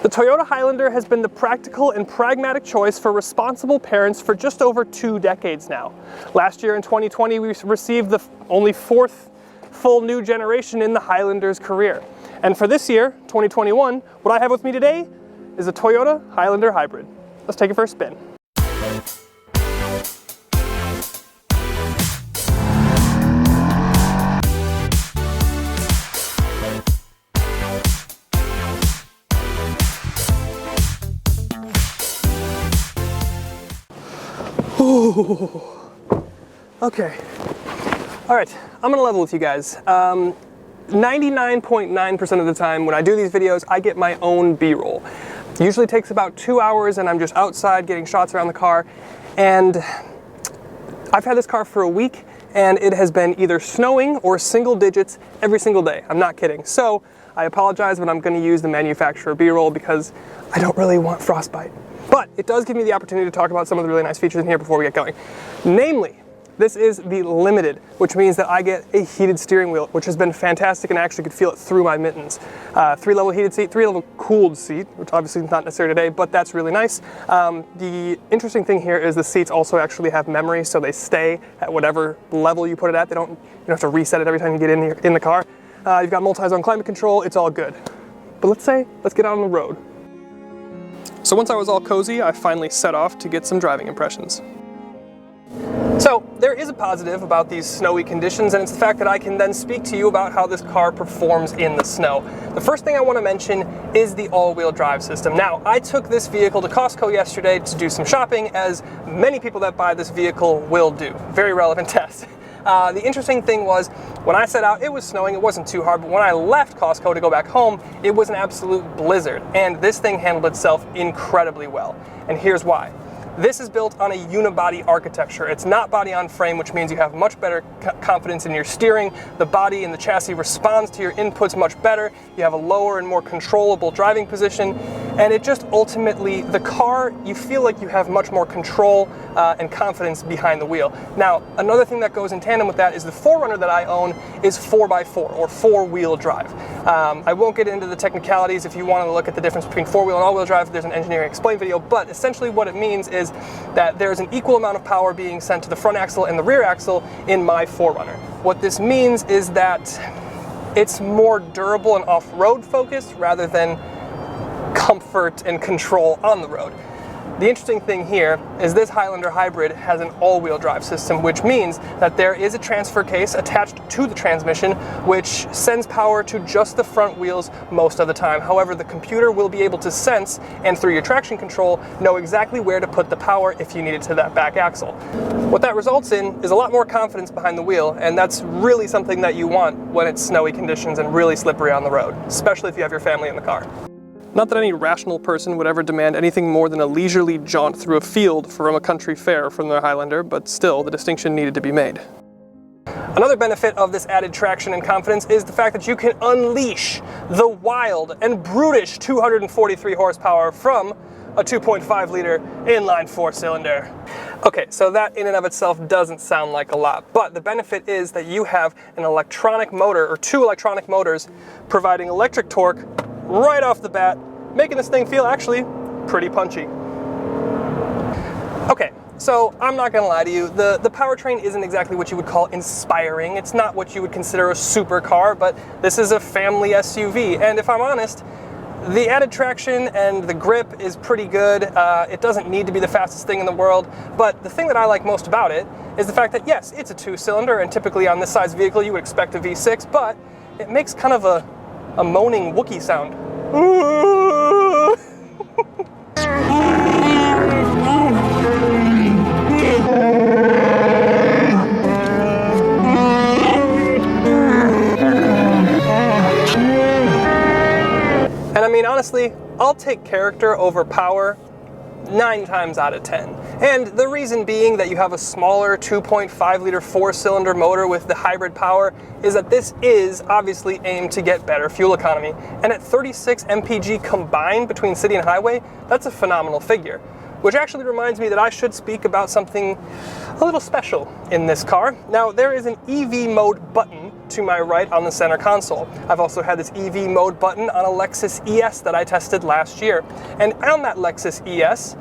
The Toyota Highlander has been the practical and pragmatic choice for responsible parents for just over 2 decades now. Last year in 2020, we received the only 4th full new generation in the Highlander's career. And for this year, 2021, what I have with me today is a Toyota Highlander Hybrid. Let's take it for a spin. Ooh. Okay. All right, I'm gonna level with you guys. 99.9% of the time when I do these videos, I get my own B-roll. Usually takes about 2 hours and I'm just outside getting shots around the car. And I've had this car for a week and it has been either snowing or single digits every single day. I'm not kidding. So I apologize, but I'm gonna use the manufacturer B-roll because I don't really want frostbite. But it does give me the opportunity to talk about some of the really nice features in here before we get going. Namely, this is the Limited, which means that I get a heated steering wheel, which has been fantastic and I actually could feel it through my mittens. 3-level heated seat, 3-level cooled seat, which obviously is not necessary today, but that's really nice. The interesting thing here is the seats also actually have memory, so they stay at whatever level you put it at. You don't have to reset it every time you get in the car. You've got multi-zone climate control, it's all good. But let's get out on the road. So once I was all cozy, I finally set off to get some driving impressions. So there is a positive about these snowy conditions, and it's the fact that I can then speak to you about how this car performs in the snow. The first thing I want to mention is the all-wheel drive system. Now, I took this vehicle to Costco yesterday to do some shopping, as many people that buy this vehicle will do. Very relevant test. The interesting thing was, when I set out, it was snowing, it wasn't too hard, but when I left Costco to go back home, it was an absolute blizzard, and this thing handled itself incredibly well. And here's why. This is built on a unibody architecture. It's not body on frame, which means you have much better confidence in your steering. The body and the chassis responds to your inputs much better. You have a lower and more controllable driving position. And it just ultimately, the car, you feel like you have much more control and confidence behind the wheel. Now, another thing that goes in tandem with that is the 4Runner that I own is 4x4 or 4-wheel drive. I won't get into the technicalities. If you want to look at the difference between 4-wheel and all-wheel drive, there's an engineering explain video, but essentially what it means is that there's an equal amount of power being sent to the front axle and the rear axle in my 4Runner. What this means is that it's more durable and off-road focused rather than comfort and control on the road. The interesting thing here is this Highlander Hybrid has an all-wheel drive system, which means that there is a transfer case attached to the transmission, which sends power to just the front wheels most of the time. However, the computer will be able to sense, and through your traction control, know exactly where to put the power if you need it to that back axle. What that results in is a lot more confidence behind the wheel, and that's really something that you want when it's snowy conditions and really slippery on the road, especially if you have your family in the car. Not that any rational person would ever demand anything more than a leisurely jaunt through a field from a country fair from their Highlander, but still, the distinction needed to be made. Another benefit of this added traction and confidence is the fact that you can unleash the wild and brutish 243 horsepower from a 2.5-liter inline 4-cylinder. Okay, so that in and of itself doesn't sound like a lot, but the benefit is that you have an electronic motor, or 2 electronic motors, providing electric torque right off the bat, making this thing feel actually pretty punchy. Okay, so I'm not gonna lie to you, the powertrain isn't exactly what you would call inspiring. It's not what you would consider a supercar, but this is a family SUV, and if I'm honest, the added traction and the grip is pretty good. It doesn't need to be the fastest thing in the world, but the thing that I like most about it is the fact that yes, it's a 2-cylinder, and typically on this size vehicle you would expect a V6, but it makes kind of a moaning Wookiee sound. And I mean, honestly, I'll take character over power 9 times out of 10. And the reason being that you have a smaller 2.5-liter 4-cylinder motor with the hybrid power is that this is obviously aimed to get better fuel economy. And at 36 mpg combined between city and highway, that's a phenomenal figure. Which actually reminds me that I should speak about something a little special in this car. Now, there is an EV mode button to my right on the center console. I've also had this EV mode button on a Lexus ES that I tested last year. And on that Lexus ES,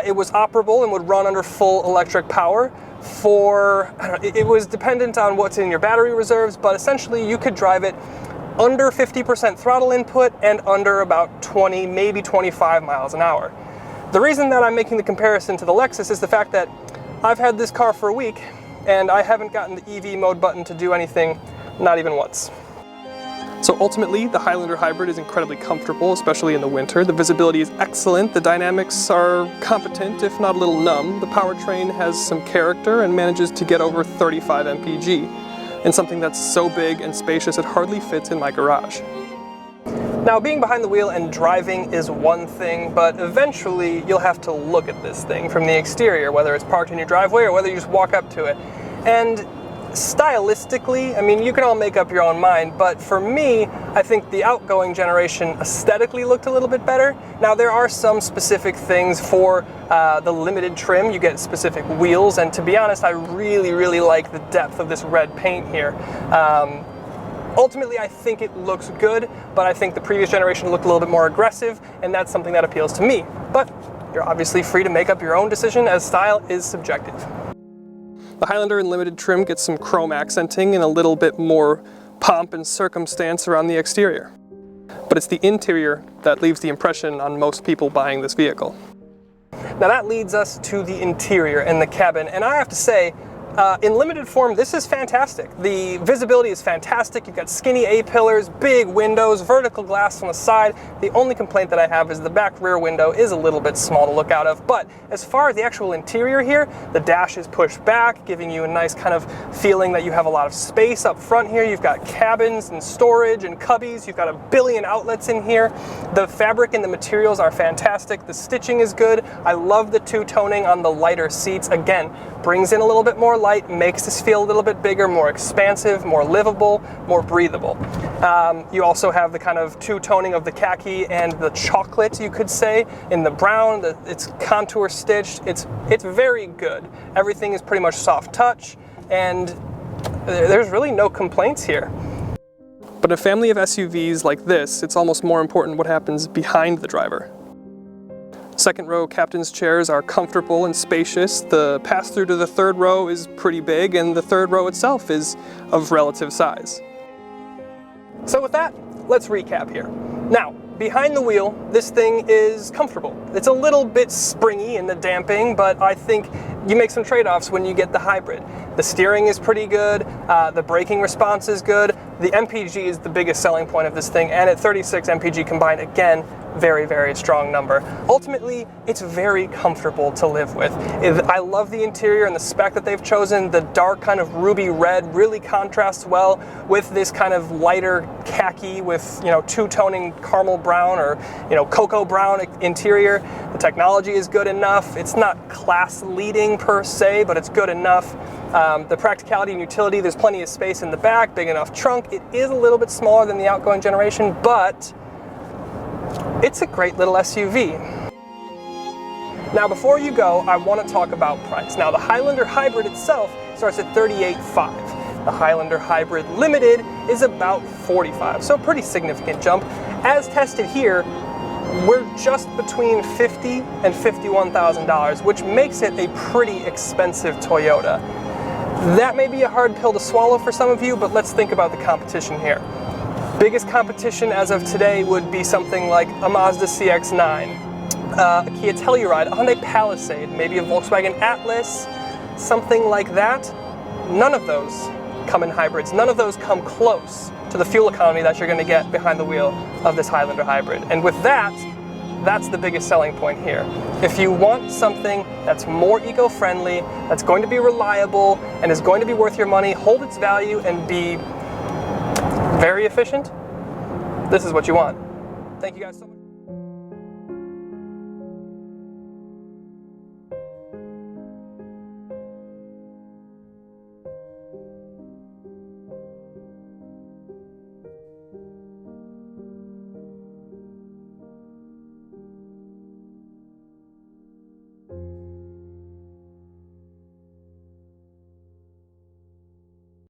it was operable and would run under full electric power for, it was dependent on what's in your battery reserves, but essentially you could drive it under 50% throttle input and under about 20, maybe 25 miles an hour. The reason that I'm making the comparison to the Lexus is the fact that I've had this car for a week and I haven't gotten the EV mode button to do anything, not even once. So ultimately, the Highlander Hybrid is incredibly comfortable, especially in the winter. The visibility is excellent, the dynamics are competent, if not a little numb. The powertrain has some character and manages to get over 35 mpg, in something that's so big and spacious it hardly fits in my garage. Now, being behind the wheel and driving is one thing, but eventually you'll have to look at this thing from the exterior, whether it's parked in your driveway or whether you just walk up to it. And stylistically, I mean, you can all make up your own mind, but for me, I think the outgoing generation aesthetically looked a little bit better. Now, there are some specific things for the limited trim. You get specific wheels, and to be honest, I really, really like the depth of this red paint here. Ultimately, I think it looks good, but I think the previous generation looked a little bit more aggressive, and that's something that appeals to me. But you're obviously free to make up your own decision, as style is subjective. The Highlander in limited trim gets some chrome accenting and a little bit more pomp and circumstance around the exterior. But it's the interior that leaves the impression on most people buying this vehicle. Now that leads us to the interior and the cabin, and I have to say, in limited form, this is fantastic. The visibility is fantastic. You've got skinny A-pillars, big windows, vertical glass on the side. The only complaint that I have is the back rear window is a little bit small to look out of. But as far as the actual interior here, the dash is pushed back, giving you a nice kind of feeling that you have a lot of space up front here. You've got cabins and storage and cubbies. You've got a billion outlets in here. The fabric and the materials are fantastic. The stitching is good. I love the two-toning on the lighter seats. Again, brings in a little bit more light, makes this feel a little bit bigger, more expansive, more livable, more breathable. You also have the kind of two-toning of the khaki and the chocolate, you could say, in the brown. It's contour stitched. It's very good. Everything is pretty much soft touch, and there's really no complaints here. But in a family of SUVs like this, it's almost more important what happens behind the driver. Second row captain's chairs are comfortable and spacious. The pass-through to the third row is pretty big, and the third row itself is of relative size. So with that, let's recap here. Now, behind the wheel, this thing is comfortable. It's a little bit springy in the damping, but I think you make some trade-offs when you get the hybrid. The steering is pretty good, the braking response is good, the MPG is the biggest selling point of this thing, and at 36 MPG combined, again, very, very strong number. Ultimately, it's very comfortable to live with. I love the interior and the spec that they've chosen. The dark kind of ruby red really contrasts well with this kind of lighter khaki with, you know, two-toning caramel brown or, you know, cocoa brown interior. The technology is good enough. It's not class-leading per se, but it's good enough. The practicality and utility, there's plenty of space in the back, big enough trunk. It is a little bit smaller than the outgoing generation, but it's a great little SUV. Now, before you go, I want to talk about price. Now, the Highlander Hybrid itself starts at $38,500. The Highlander Hybrid Limited is about $45,000, so a pretty significant jump. As tested here, we're just between $50,000 and $51,000, which makes it a pretty expensive Toyota. That may be a hard pill to swallow for some of you, but let's think about the competition here. Biggest competition as of today would be something like a Mazda CX-9, a Kia Telluride, a Hyundai Palisade, maybe a Volkswagen Atlas, something like that. None of those come in hybrids. None of those come close to the fuel economy that you're going to get behind the wheel of this Highlander Hybrid. And with that, that's the biggest selling point here. If you want something that's more eco-friendly, that's going to be reliable, and is going to be worth your money, hold its value, and be very efficient, this is what you want. Thank you guys so much.